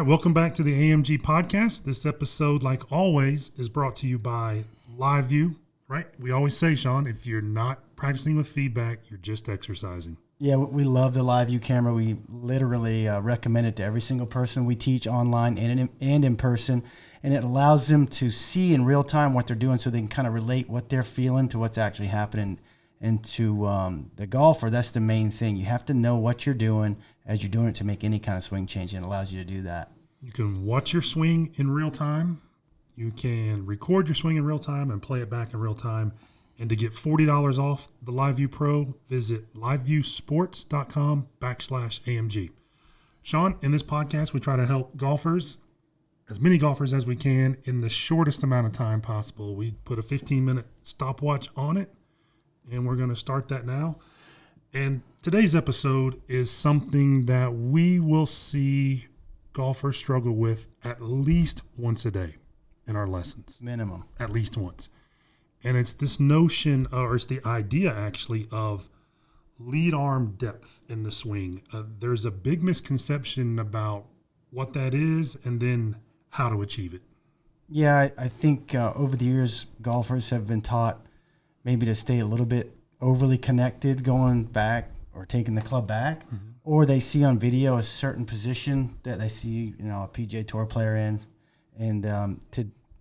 right, welcome back to the AMG podcast. This episode, like always, is brought to you by Live View, right? We always say, Shaun, if you're not practicing with feedback, you're just exercising. Yeah, we love the Live View camera. We literally recommend it to every single person we teach online and in person, and it allows them to see in real time what they're doing so they can kind of relate what they're feeling to what's actually happening. And to the golfer, that's the main thing. You have to know what you're doing as you're doing it to make any kind of swing change, and it allows you to do that. You can watch your swing in real time. You can record your swing in real time and play it back in real time. And to get $40 off the LiveView Pro, visit liveviewsports.com/AMG. Shaun, in this podcast, we try to help golfers, as many golfers as we can, in the shortest amount of time possible. We put a 15-minute stopwatch on it, and we're going to start that now. And today's episode is something that we will see golfers struggle with at least once a day in our lessons. Minimum. At least once. And it's this notion, or it's the idea actually, of lead arm depth in the swing. There's a big misconception about what that is and then how to achieve it. Yeah, I think over the years, golfers have been taught maybe to stay a little bit overly connected going back or taking the club back, or they see on video a certain position that they see, a PGA Tour player in, and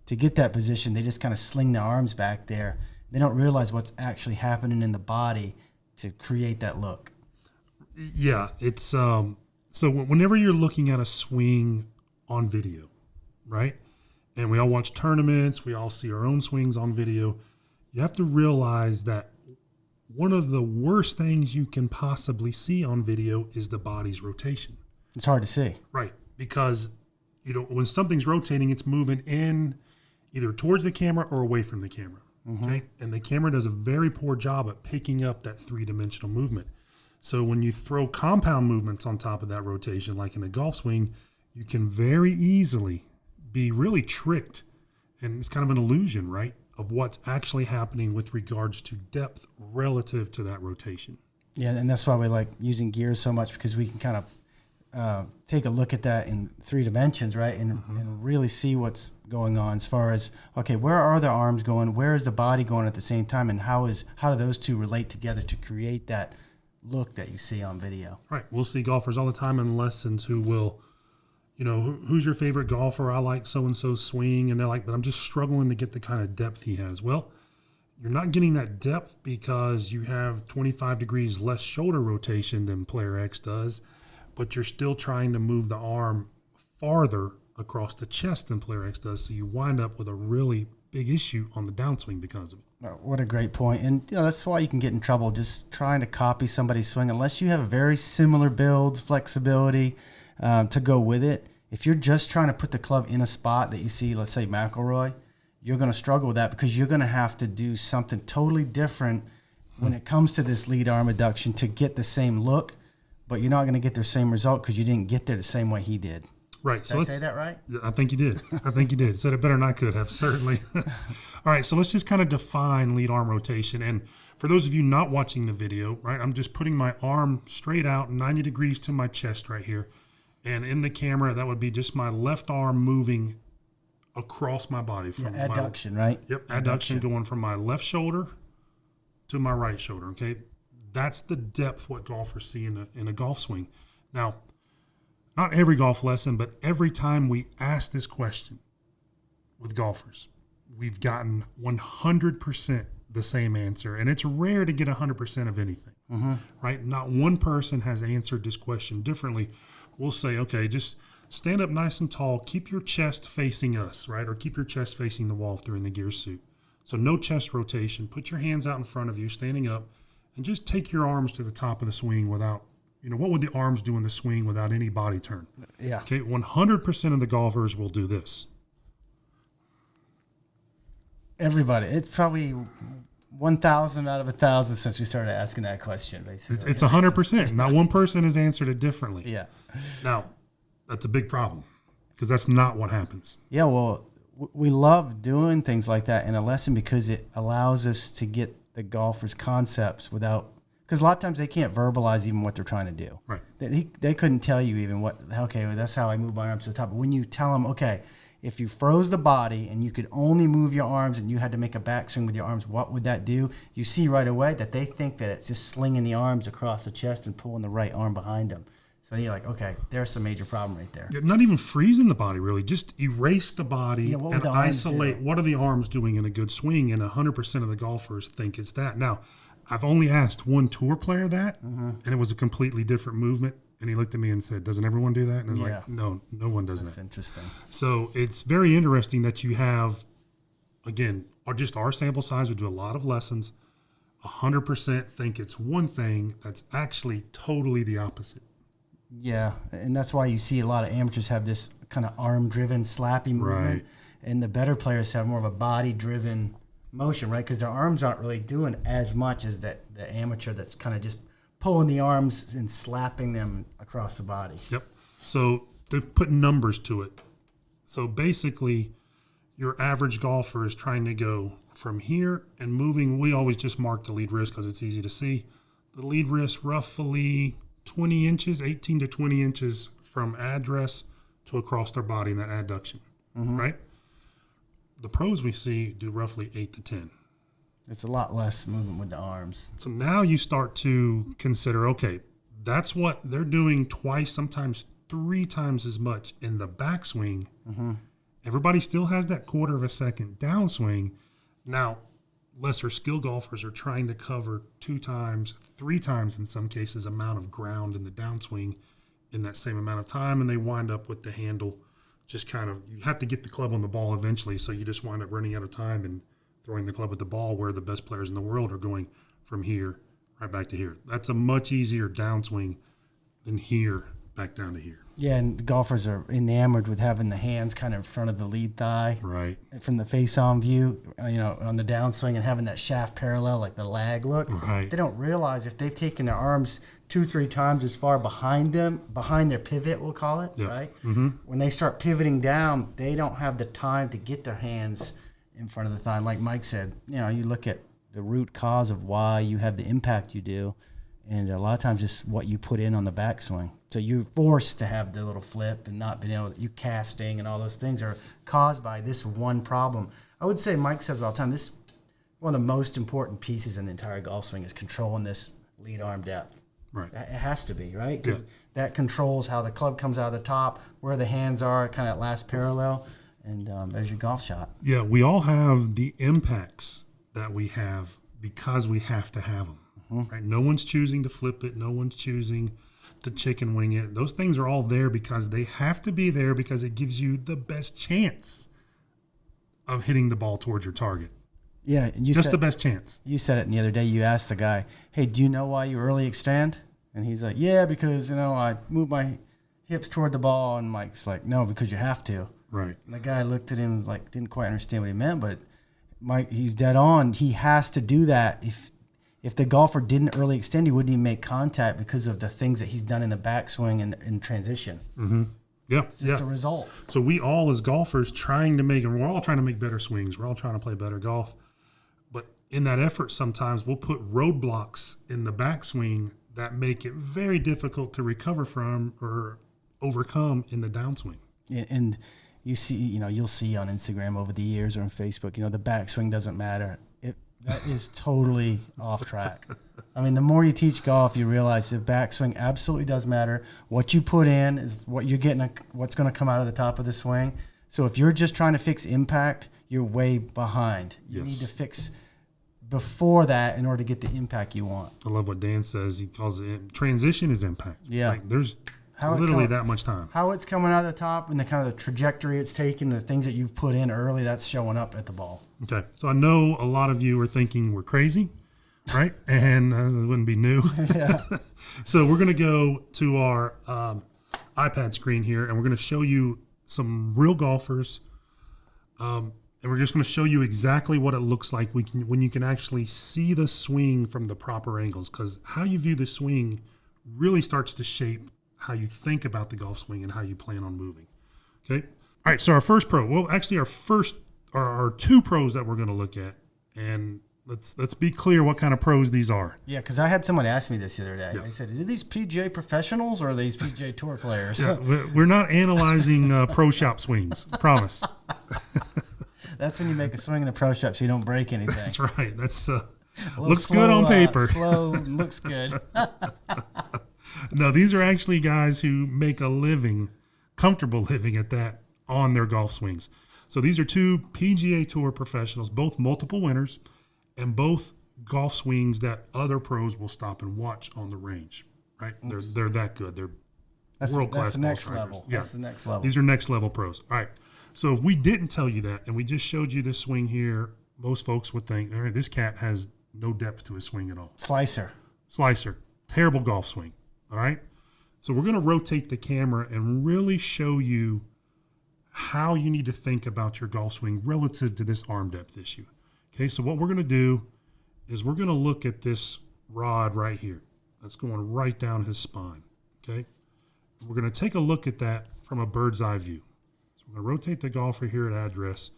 to get that position, they just kind of sling their arms back there. They don't realize what's actually happening in the body to create that look. Yeah, it's so whenever you're looking at a swing on video, right? And we all watch tournaments, we all see our own swings on video. You have to realize that one of the worst things you can possibly see on video is the body's rotation. It's hard to see. Right, because when something's rotating, it's moving in either towards the camera or away from the camera. Okay, and the camera does a very poor job at picking up that three-dimensional movement. So when you throw compound movements on top of that rotation, like in a golf swing, you can very easily be really tricked, and it's kind of an illusion, right, of what's actually happening with regards to depth relative to that rotation. Yeah, and that's why we like using gears so much, because we can kind of take a look at that in three dimensions, right, and really see what's going on as far as, okay, where are the arms going, where is the body going at the same time, and how do those two relate together to create that look that you see on video. Right. We'll see golfers all the time in lessons who will, who's your favorite golfer? I like so-and-so's swing. And they're like, but I'm just struggling to get the kind of depth he has. Well, you're not getting that depth because you have 25 degrees less shoulder rotation than player X does, but you're still trying to move the arm farther across the chest than player X does. So you wind up with a really big issue on the downswing because of it. What a great point. And that's why you can get in trouble just trying to copy somebody's swing unless you have a very similar build, flexibility to go with it. If you're just trying to put the club in a spot that you see, let's say McIlroy, you're going to struggle with that because you're going to have to do something totally different when it comes to this lead arm adduction to get the same look, but you're not going to get the same result because you didn't get there the same way he did. Right. Did I say that right? I think you did. Said it better than I could have, certainly. All right, so let's just kind of define lead arm rotation. And for those of you not watching the video, right, I'm just putting my arm straight out 90 degrees to my chest right here. And in the camera, that would be just my left arm moving across my body. From adduction, right? Yep, adduction going from my left shoulder to my right shoulder, okay? That's the depth what golfers see in a golf swing. Now, not every golf lesson, but every time we ask this question with golfers, we've gotten 100% the same answer. And it's rare to get 100% of anything, right? Not one person has answered this question differently. We'll say, okay, just stand up nice and tall. Keep your chest facing us, right? Or keep your chest facing the wall if they're in the gear suit. So no chest rotation. Put your hands out in front of you, standing up, and just take your arms to the top of the swing without, what would the arms do in the swing without any body turn? Yeah. Okay, 100% of the golfers will do this. Everybody. It's probably 1,000 out of 1,000 since we started asking that question, basically. It's 100%. Not one person has answered it differently. Yeah. Now, that's a big problem because that's not what happens. Yeah, well, we love doing things like that in a lesson because it allows us to get the golfers' concepts without – because a lot of times they can't verbalize even what they're trying to do. Right. They couldn't tell you even what, okay, well, that's how I move my arms to the top. But when you tell them, okay, if you froze the body and you could only move your arms and you had to make a backswing with your arms, what would that do? You see right away that they think that it's just slinging the arms across the chest and pulling the right arm behind them. So you're like, okay, there's a major problem right there. Not even freezing the body, really. Just erase the body what would and the arms isolate. do? What are the arms doing in a good swing? And 100% of the golfers think it's that. Now, I've only asked one tour player that, and it was a completely different movement. And he looked at me and said, doesn't everyone do that? And I was like, no one does That's that. interesting. So it's very interesting that you have, again, just our sample size. We do a lot of lessons. 100% think it's one thing that's actually totally the opposite. Yeah, and that's why you see a lot of amateurs have this kind of arm-driven, slappy movement, Right. and the better players have more of a body-driven motion, right? Because their arms aren't really doing as much as the amateur that's kind of just pulling the arms and slapping them across the body. Yep. So to put numbers to it. So basically, your average golfer is trying to go from here and moving. We always just mark the lead wrist because it's easy to see. The lead wrist roughly 20 inches, 18 to 20 inches from address to across their body in that adduction, right? The pros we see do roughly 8 to 10. It's a lot less movement with the arms. So now you start to consider, okay, that's what they're doing twice, sometimes 3 times as much in the backswing. Everybody still has that quarter of a second downswing. Now, lesser skill golfers are trying to cover 2 times, 3 times in some cases amount of ground in the downswing in that same amount of time, and they wind up with the handle just kind of, you have to get the club on the ball eventually, so you just wind up running out of time and throwing the club at the ball where the best players in the world are going from here right back to here. That's a much easier downswing than here back down to here. Yeah, and golfers are enamored with having the hands kind of in front of the lead thigh. Right. From the face-on view, on the downswing and having that shaft parallel, like the lag look. Right. They don't realize if they've taken their arms 2-3 times as far behind them, behind their pivot, we'll call it, right? When they start pivoting down, they don't have the time to get their hands in front of the thigh. Like Mike said, you look at the root cause of why you have the impact you do, and a lot of times it's what you put in on the backswing. So you're forced to have the little flip and not being able to, you casting and all those things are caused by this one problem. I would say Mike says all the time, this one of the most important pieces in the entire golf swing is controlling this lead arm depth. Right. It has to be, right? Because that controls how the club comes out of the top, where the hands are, kind of last parallel, and there's your golf shot. Yeah, we all have the impacts that we have because we have to have them. Right? No one's choosing to flip it. No one's choosing to chicken wing it. Those things are all there because they have to be there because it gives you the best chance of hitting the ball towards your target. Yeah, and just the best chance. You said it the other day. You asked the guy, "Hey, do you know why you early extend?" And he's like, "Yeah, because I move my hips toward the ball." And Mike's like, "No, because you have to." Right. And the guy looked at him like didn't quite understand what he meant, but Mike, he's dead on. He has to do that. If the golfer didn't early extend, he wouldn't even make contact because of the things that he's done in the backswing and in transition. Yeah, It's just a result. So we all as golfers we're all trying to make better swings. We're all trying to play better golf. But in that effort, sometimes we'll put roadblocks in the backswing that make it very difficult to recover from or overcome in the downswing. And you see, you'll see on Instagram over the years or on Facebook, the backswing doesn't matter. That is totally off track. I mean, the more you teach golf, you realize the backswing absolutely does matter. What you put in is what you're getting, what's going to come out of the top of the swing. So if you're just trying to fix impact, you're way behind. You need to fix before that in order to get the impact you want. I love what Dan says. He calls it transition is impact. Yeah. Like there's literally that much time. How it's coming out of the top and the kind of the trajectory it's taking, the things that you've put in early, that's showing up at the ball. Okay. So I know a lot of you are thinking we're crazy, right? And it wouldn't be new. Yeah. So we're going to go to our iPad screen here, and we're going to show you some real golfers. And we're just going to show you exactly what it looks like when you can actually see the swing from the proper angles, because how you view the swing really starts to shape how you think about the golf swing and how you plan on moving. Okay. All right. So our first pro, our 2 pros that we're going to look at, and let's be clear what kind of pros these are. Yeah, because I had someone ask me this the other day. Yeah. They said, "Are these PGA professionals or are these PGA Tour players?" Yeah, we're not analyzing pro shop swings. Promise. That's when you make a swing in the pro shop so you don't break anything. That's right. That's looks slow, good on paper. Slow looks good. No, these are actually guys who make a living, comfortable living at that on their golf swings. So these are two PGA Tour professionals, both multiple winners, and both golf swings that other pros will stop and watch on the range. Right? They're that good. They're world class. That's the next ball strikers. level. Yeah. That's the next level. These are next level pros. All right. So if we didn't tell you that, and we just showed you this swing here, most folks would think, all right, this cat has no depth to his swing at all. Slicer. Terrible golf swing. All right. So we're going to rotate the camera and really show you how you need to think about your golf swing relative to this arm depth issue. Okay. So what we're going to do is we're going to look at this rod right here. That's going right down his spine. Okay. We're going to take a look at that from a bird's eye view. So we're going to rotate the golfer here at address.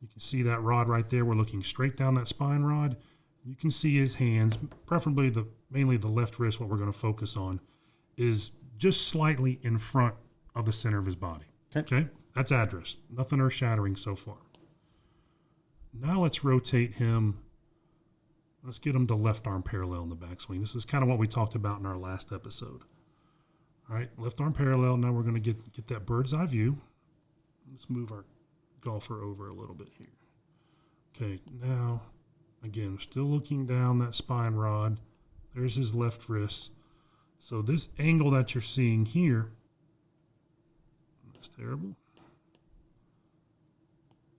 You can see that rod right there. We're looking straight down that spine rod. You can see his hands, preferably mainly the left wrist, what we're going to focus on, is just slightly in front of the center of his body. Okay? That's address. Nothing earth-shattering so far. Now let's rotate him. Let's get him to left arm parallel in the backswing. This is kind of what we talked about in our last episode. All right, left arm parallel. Now we're going to get that bird's eye view. Let's move our golfer over a little bit here. Okay, now, again, still looking down that spine rod. There's his left wrist. So this angle that you're seeing here, that's terrible.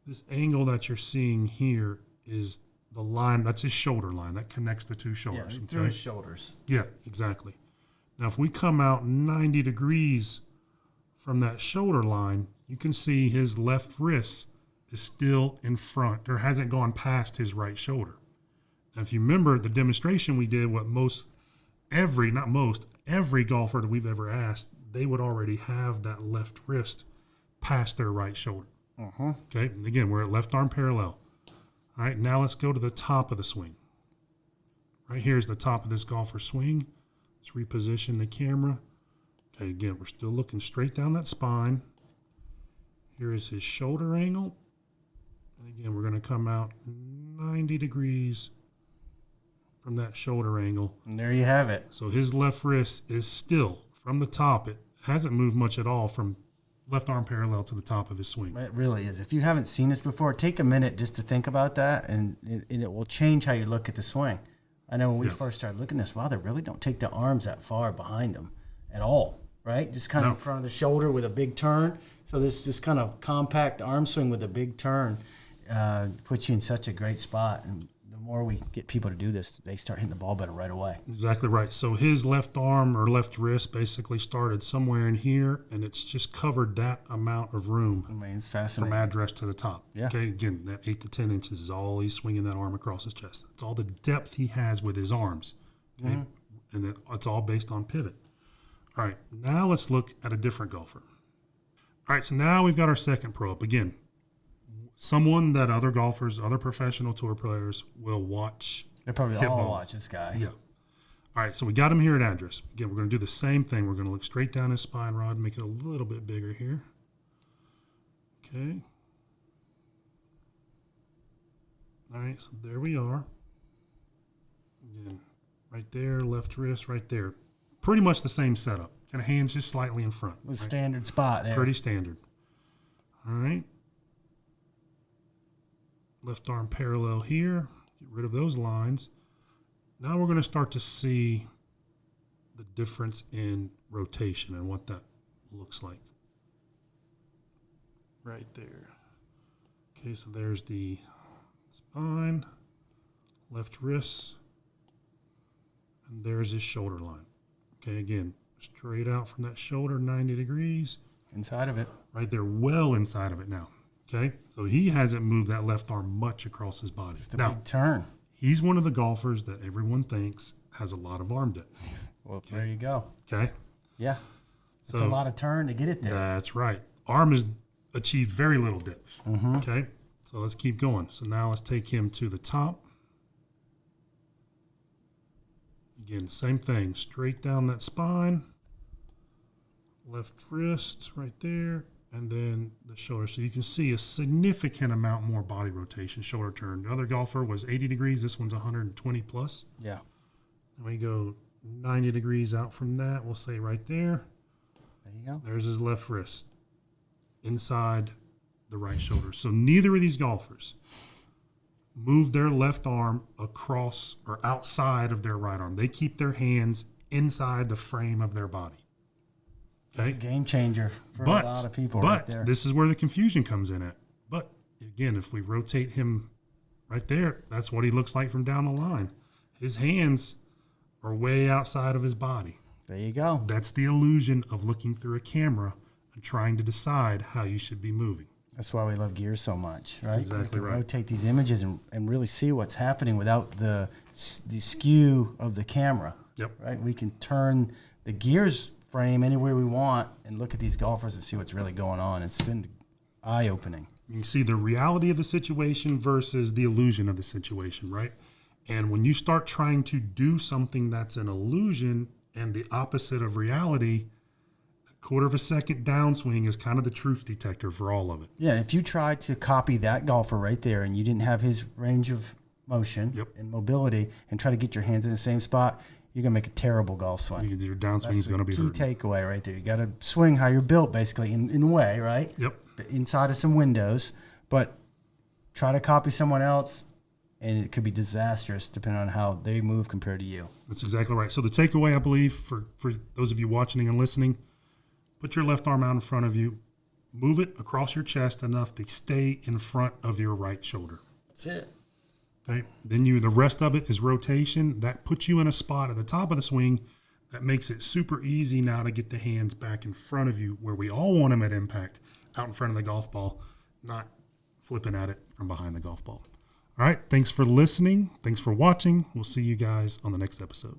This angle that you're seeing here is the line, that's his shoulder line. That connects the two shoulders. Yeah, through his shoulders. Yeah, exactly. Now, if we come out 90 degrees from that shoulder line, you can see his left wrist is still in front or hasn't gone past his right shoulder. Now, if you remember the demonstration we did, every golfer that we've ever asked, they would already have that left wrist past their right shoulder. Okay, and again, we're at left arm parallel. All right, now let's go to the top of the swing. Right here's the top of this golfer's swing. Let's reposition the camera. Okay, again, we're still looking straight down that spine. Here is his shoulder angle. And again, we're going to come out 90 degrees from that shoulder angle. And there you have it. So his left wrist is still, from the top, it hasn't moved much at all from left arm parallel to the top of his swing. It really is. If you haven't seen this before, take a minute just to think about that, and it will change how you look at the swing. I know when we first started looking at this, wow, they really don't take the arms that far behind them at all, right? Just kind of in front of the shoulder with a big turn. So this kind of compact arm swing with a big turn puts you in such a great spot. And the more we get people to do this, they start hitting the ball better right away. Exactly right. So his left arm or left wrist basically started somewhere in here, and it's just covered that amount of room. I mean, it's fascinating. From address to the top. Yeah. Okay, again, that 8 to 10 inches is all he's swinging that arm across his chest. It's all the depth he has with his arms. Okay? And it's all based on pivot. All right, now let's look at a different golfer. All right, so now we've got our second pro up. Again, someone that other golfers, other professional tour players will watch. They probably hit all balls. watch this guy. Yeah. All right, so we got him here at address. Again, we're going to do the same thing. We're going to look straight down his spine rod, make it a little bit bigger here. Okay. All right, so there we are. Again, right there, left wrist, right there. Pretty much the same setup. Kind of hands just slightly in front. With standard spot there. Pretty standard. All right. Left arm parallel here. Get rid of those lines. Now we're going to start to see the difference in rotation and what that looks like. Right there. Okay, so there's the spine, left wrist, and there's his shoulder line. Okay, again, straight out from that shoulder, 90 degrees. Inside of it. Right there, well inside of it now. Okay, so he hasn't moved that left arm much across his body. Just a big turn. He's one of the golfers that everyone thinks has a lot of arm depth. Well, there you go. Okay. Yeah. It's a lot of turn to get it there. That's right. Arm has achieved very little depth. Okay. So let's keep going. So now let's take him to the top. Again, same thing. Straight down that spine. Left wrist right there. And then the shoulder. So you can see a significant amount more body rotation, shoulder turn. The other golfer was 80 degrees. This one's 120 plus. Yeah. And we go 90 degrees out from that. We'll say right there. There you go. There's his left wrist inside the right shoulder. So neither of these golfers move their left arm across or outside of their right arm. They keep their hands inside the frame of their body. It's a game changer for a lot of people right there. But this is where the confusion comes in at. But again, if we rotate him right there, that's what he looks like from down the line. His hands are way outside of his body. There you go. That's the illusion of looking through a camera and trying to decide how you should be moving. That's why we love gear so much, right? That's exactly we can right. rotate these images and really see what's happening without the skew of the camera. Yep. Right? We can turn the gears frame anywhere we want and look at these golfers and see what's really going on. It's been eye-opening. You can see the reality of the situation versus the illusion of the situation, right? And when you start trying to do something that's an illusion and the opposite of reality, a quarter of a second downswing is kind of the truth detector for all of it. Yeah, and if you tried to copy that golfer right there and you didn't have his range of motion and mobility and try to get your hands in the same spot, you're going to make a terrible golf swing. Your downswing is going to be key takeaway right there. You got to swing how you're built, basically, in a way, right? Yep. Inside of some windows, but try to copy someone else, and it could be disastrous depending on how they move compared to you. That's exactly right. So the takeaway, I believe, for those of you watching and listening, put your left arm out in front of you, move it across your chest enough to stay in front of your right shoulder. That's it. Okay. Then the rest of it is rotation. That puts you in a spot at the top of the swing that makes it super easy now to get the hands back in front of you where we all want them at impact, out in front of the golf ball, not flipping at it from behind the golf ball. All right. Thanks for listening. Thanks for watching. We'll see you guys on the next episode.